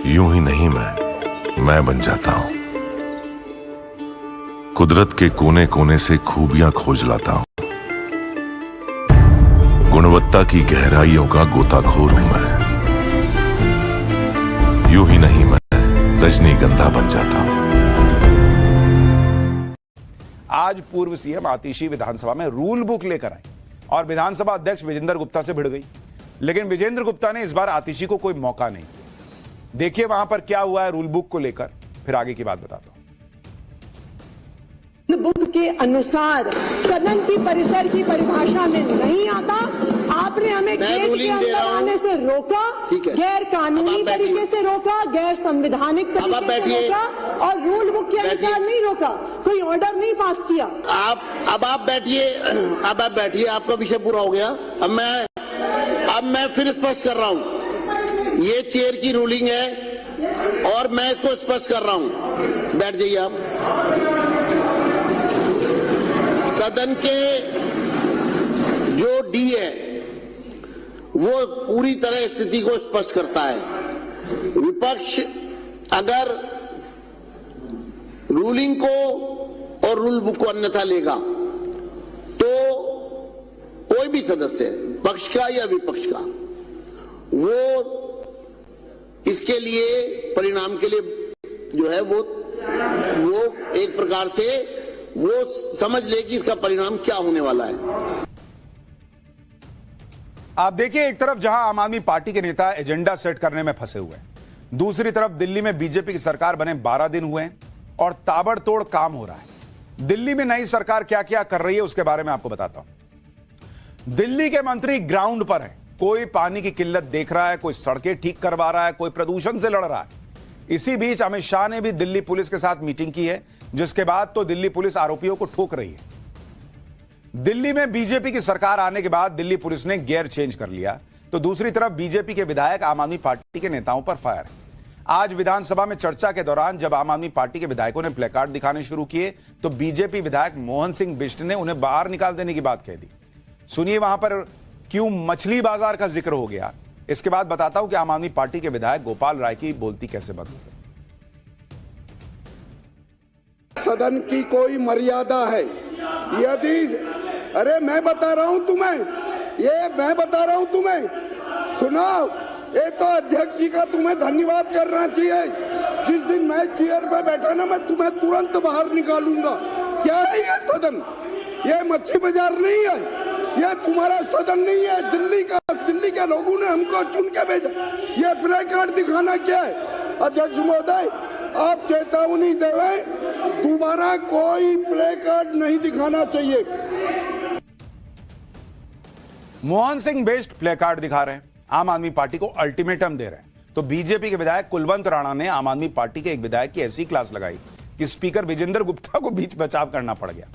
यूं ही नहीं मैं बन जाता हूं। कुदरत के कोने कोने से खूबियां खोज लाता हूं। गुणवत्ता की गहराइयों का गोताखोर हूं मैं। यूं ही नहीं मैं रजनीगंधा बन जाता हूं। आज पूर्व सीएम आतिशी विधानसभा में रूल बुक लेकर आई और विधानसभा अध्यक्ष विजेंद्र गुप्ता से भिड़ गई। लेकिन विजेंद्र गुप्ता ने इस बार आतिशी को कोई मौका नहीं दिया। देखिए वहां पर क्या हुआ है रूल बुक को लेकर, फिर आगे की बात बताता हूं। बुक के अनुसार सदन की परिसर की परिभाषा में नहीं आता। आपने हमें गेट के अंदर आने से रोका, गैर कानूनी तरीके से रोका, गैर संवैधानिक तरीके से रोका और रूल बुक के अनुसार नहीं रोका। कोई ऑर्डर नहीं पास किया। अब आप बैठिए, आपका विषय पूरा हो गया। अब मैं फिर स्पष्ट कर रहा हूं, ये चेयर की रूलिंग है और मैं इसको स्पष्ट कर रहा हूं। बैठ जाइए आप। सदन के जो डी है वो पूरी तरह स्थिति को स्पष्ट करता है। विपक्ष अगर रूलिंग को और रूल बुक को अन्यथा लेगा तो कोई भी सदस्य, पक्ष का या विपक्ष का, वो इसके लिए परिणाम के लिए जो है वो एक प्रकार से वो समझ ले कि इसका परिणाम क्या होने वाला है। आप देखिए, एक तरफ जहां आम आदमी पार्टी के नेता एजेंडा सेट करने में फंसे हुए हैं, दूसरी तरफ दिल्ली में बीजेपी की सरकार बने 12 दिन हुए हैं और ताबड़तोड़ काम हो रहा है। दिल्ली में नई सरकार क्या क्या कर रही है उसके बारे में आपको बताता हूं। दिल्ली के मंत्री ग्राउंड पर है। कोई पानी की किल्लत देख रहा है, कोई सड़कें ठीक करवा रहा है, कोई प्रदूषण से लड़ रहा है। इसी बीच अमित शाह ने भी दिल्ली पुलिस के साथ मीटिंग की है, जिसके बाद तो दिल्ली पुलिस आरोपियों को ठोक रही है। दिल्ली में बीजेपी की सरकार आने के बाद दिल्ली पुलिस ने गियर चेंज कर लिया, तो दूसरी तरफ बीजेपी के विधायक आम आदमी पार्टी के नेताओं पर फायर है। आज विधानसभा में चर्चा के दौरान जब आम आदमी पार्टी के विधायकों ने प्लेकार्ड दिखाने शुरू किए तो बीजेपी विधायक मोहन सिंह बिष्ट ने उन्हें बाहर निकाल देने की बात कह दी। सुनिए वहां पर क्यों मछली बाजार का जिक्र हो गया। इसके बाद बताता हूं कि आम आदमी पार्टी के विधायक गोपाल राय की बोलती कैसे बंद हो गई। सदन की कोई मर्यादा है यदि, अरे मैं बता रहा हूं तुम्हें, सुनाओ। ये तो अध्यक्ष जी का तुम्हें धन्यवाद करना चाहिए। जिस दिन मैं चेयर पे बैठा ना, मैं तुम्हें तुरंत बाहर निकालूंगा। क्या है ये सदन? ये मच्छी बाजार नहीं है, ये तुम्हारा सदन नहीं है। दिल्ली के लोगों ने हमको चुन के भेजा। ये प्ले कार्ड दिखाना क्या है? अध्यक्ष महोदय, आप चेतावनी देवे, दोबारा कोई प्ले कार्ड नहीं दिखाना चाहिए। मोहन सिंह बिष्ट प्ले कार्ड दिखा रहे हैं, आम आदमी पार्टी को अल्टीमेटम दे रहे हैं। तो बीजेपी के विधायक कुलवंत राणा ने आम आदमी पार्टी के एक विधायक की ऐसी क्लास लगाई कि स्पीकर विजेंद्र गुप्ता को बीच बचाव करना पड़ गया।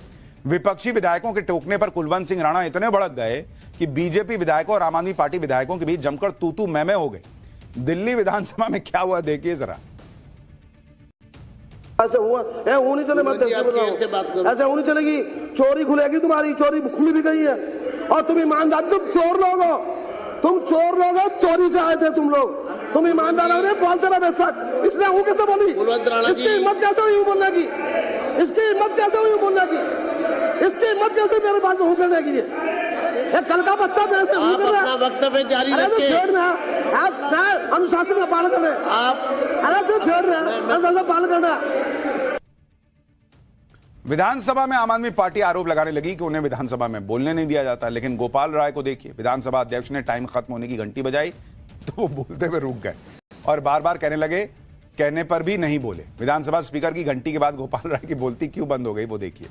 विपक्षी विधायकों के टोकने पर कुलवंत सिंह राणा इतने भड़क गए कि बीजेपी विधायकों और आम आदमी पार्टी विधायकों के बीच जमकर तू मैं हो गई। दिल्ली विधानसभा में क्या हुआ देखिए जरा। ऐसे होनी चले मत, ऐसे होनी चलेगी। चोरी खुलेगी, तुम्हारी चोरी खुली भी गई है। और तुम ईमानदार, तुम चोर लोग हो, चोरी से आए थे तुम लोग। तुम ईमानदार हो, बोलते रहे बेशक। इसने वो कैसे बोली? इसकी हिम्मत कैसे हुई बोलने की? इसकी हिम्मत कैसे हुई बोलने की? इसकी हिम्मत कैसे मेरे पास में करने की? कल का बच्चा मेरे से वक्तव्य जारी रखिए। अनुशासन का पालन करना। अरे तू छेड़ रहा, पालन करना। विधानसभा में आम आदमी पार्टी आरोप लगाने लगी कि उन्हें विधानसभा में बोलने नहीं दिया जाता। लेकिन गोपाल राय को देखिए, विधानसभा अध्यक्ष ने टाइम खत्म होने की घंटी बजाई तो वो बोलते हुए रुक गए और बार बार कहने लगे, कहने पर भी नहीं बोले। विधानसभा स्पीकर की घंटी के बाद गोपाल राय की बोलती क्यों बंद हो गई वो देखिए।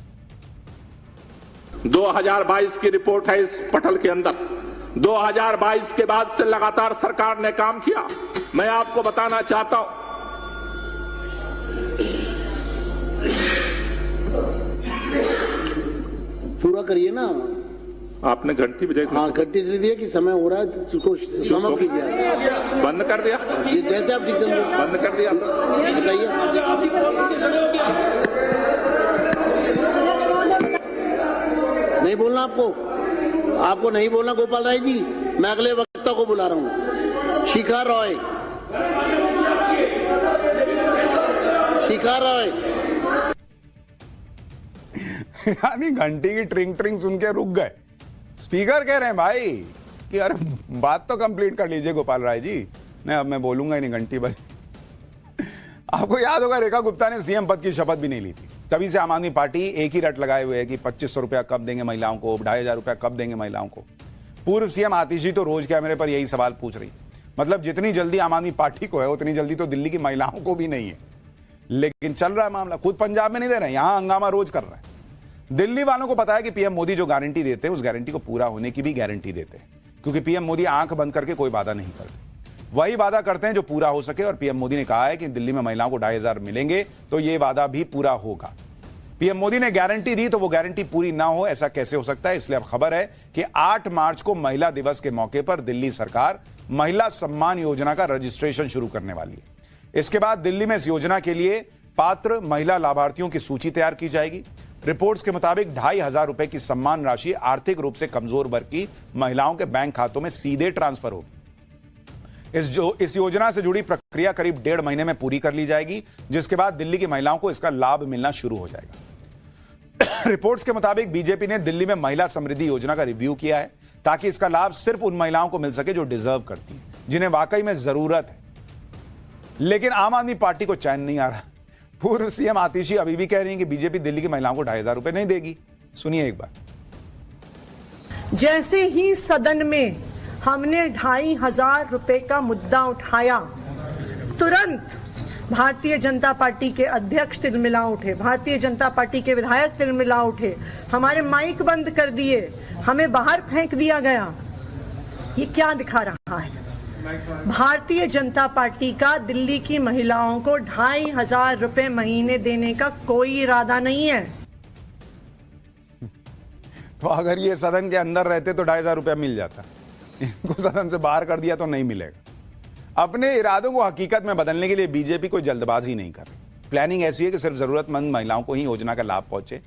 2022 की रिपोर्ट है इस पटल के अंदर। 2022 के बाद से लगातार सरकार ने काम किया। मैं आपको बताना चाहता हूं, पूरा करिए ना। आपने घंटी बजाई। हाँ, घंटी दे दिया कि समय हो रहा है, उसको समाप्त कीजिए। बंद कर दिया, जैसे आप ठीक बंद कर दिया। बताइए। नहीं बोलना आपको नहीं बोलना गोपाल राय जी। मैं अगले वक्ता को बुला रहा हूं, शिखा रॉय। दिखा रहा है। यानी घंटी की ट्रिंग ट्रिंग सुन के रुक गए। स्पीकर कह रहे हैं भाई कि अरे बात तो कंप्लीट कर लीजिए गोपाल राय जी, नहीं अब मैं बोलूंगा ही नहीं, घंटी बज। आपको याद होगा रेखा गुप्ता ने सीएम पद की शपथ भी नहीं ली थी। तभी से आम आदमी पार्टी एक ही रट लगाए हुए है कि 2500 रुपया कब देंगे महिलाओं को, 2500 रुपया कब देंगे महिलाओं को। पूर्व सीएम आतिशी तो रोज कैमरे पर यही सवाल पूछ रही, मतलब जितनी जल्दी आम आदमी पार्टी को है उतनी जल्दी तो दिल्ली की महिलाओं को भी नहीं है। लेकिन चल रहा है मामला, खुद पंजाब में नहीं दे रहे हैं, यहां हंगामा रोज कर रहा है। दिल्ली वालों को पता है कि पीएम मोदी जो गारंटी देते हैं उस गारंटी को पूरा होने की भी गारंटी देते हैं, क्योंकि पीएम मोदी आंख बंद करके कोई वादा नहीं करते, वही वादा करते हैं जो पूरा हो सके। और पीएम मोदी ने कहा है कि दिल्ली में महिलाओं को 2500 मिलेंगे, तो यह वादा भी पूरा होगा। पीएम मोदी ने गारंटी दी तो वो गारंटी पूरी ना हो, ऐसा कैसे हो सकता है। इसलिए अब खबर है कि 8 मार्च को महिला दिवस के मौके पर दिल्ली सरकार महिला सम्मान योजना का रजिस्ट्रेशन शुरू करने वाली है। इसके बाद दिल्ली में इस योजना के लिए पात्र महिला लाभार्थियों की सूची तैयार की जाएगी। रिपोर्ट्स के मुताबिक 2500 रुपए की सम्मान राशि आर्थिक रूप से कमजोर वर्ग की महिलाओं के बैंक खातों में सीधे ट्रांसफर होगी। इस योजना से जुड़ी प्रक्रिया करीब 1.5 महीने में पूरी कर ली जाएगी, जिसके बाद दिल्ली की महिलाओं को इसका लाभ मिलना शुरू हो जाएगा। रिपोर्ट्स के मुताबिक बीजेपी ने दिल्ली में महिला समृद्धि योजना का रिव्यू किया है, ताकि इसका लाभ सिर्फ उन महिलाओं को मिल सके जो डिजर्व करती हैं, जिन्हें वाकई में जरूरत है। लेकिन आम आदमी पार्टी को चैन नहीं आ रहा। पूर्व सीएम आतिशी अभी भी कह रही हैं कि बीजेपी दिल्ली की महिलाओं को 2500 रुपए नहीं देगी। सुनिए एक बार। जैसे ही सदन में हमने 2500 रुपए का मुद्दा उठाया, तुरंत भारतीय जनता पार्टी के अध्यक्ष तिलमिला उठे, भारतीय जनता पार्टी के विधायक तिलमिला उठे, हमारे माइक बंद कर दिए, हमें बाहर फेंक दिया गया। ये क्या दिखा रहा है? भारतीय जनता पार्टी का दिल्ली की महिलाओं को 2500 रुपए महीने देने का कोई इरादा नहीं है। तो अगर ये सदन के अंदर रहते तो 2500 रुपया मिल जाता, इनको सदन से बाहर कर दिया तो नहीं मिलेगा। अपने इरादों को हकीकत में बदलने के लिए बीजेपी कोई जल्दबाजी नहीं कर रही। प्लानिंग ऐसी है कि सिर्फ जरूरतमंद महिलाओं को ही योजना का लाभ पहुंचे।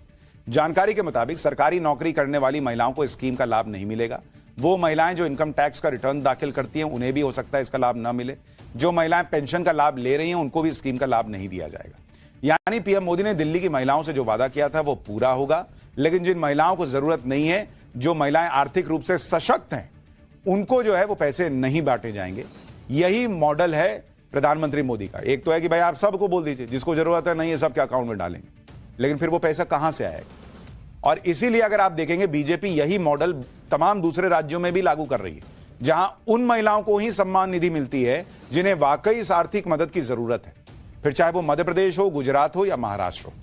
जानकारी के मुताबिक सरकारी नौकरी करने वाली महिलाओं को स्कीम का लाभ नहीं मिलेगा। वो महिलाएं जो इनकम टैक्स का रिटर्न दाखिल करती हैं उन्हें भी हो सकता है इसका लाभ न मिले। जो महिलाएं पेंशन का लाभ ले रही हैं उनको भी स्कीम का लाभ नहीं दिया जाएगा। यानी पीएम मोदी ने दिल्ली की महिलाओं से जो वादा किया था वो पूरा होगा, लेकिन जिन महिलाओं को जरूरत नहीं है, जो महिलाएं आर्थिक रूप से सशक्त हैं, उनको जो है वो पैसे नहीं बांटे जाएंगे। यही मॉडल है प्रधानमंत्री मोदी का। एक तो है कि भाई आप सबको बोल दीजिए, जिसको जरूरत है नहीं है सबके अकाउंट में डालेंगे, लेकिन फिर वो पैसा कहां से आएगा? और इसीलिए अगर आप देखेंगे बीजेपी यही मॉडल तमाम दूसरे राज्यों में भी लागू कर रही है, जहां उन महिलाओं को ही सम्मान निधि मिलती है जिन्हें वाकई इस आर्थिक मदद की जरूरत है, फिर चाहे वो मध्य प्रदेश हो, गुजरात हो या महाराष्ट्र हो।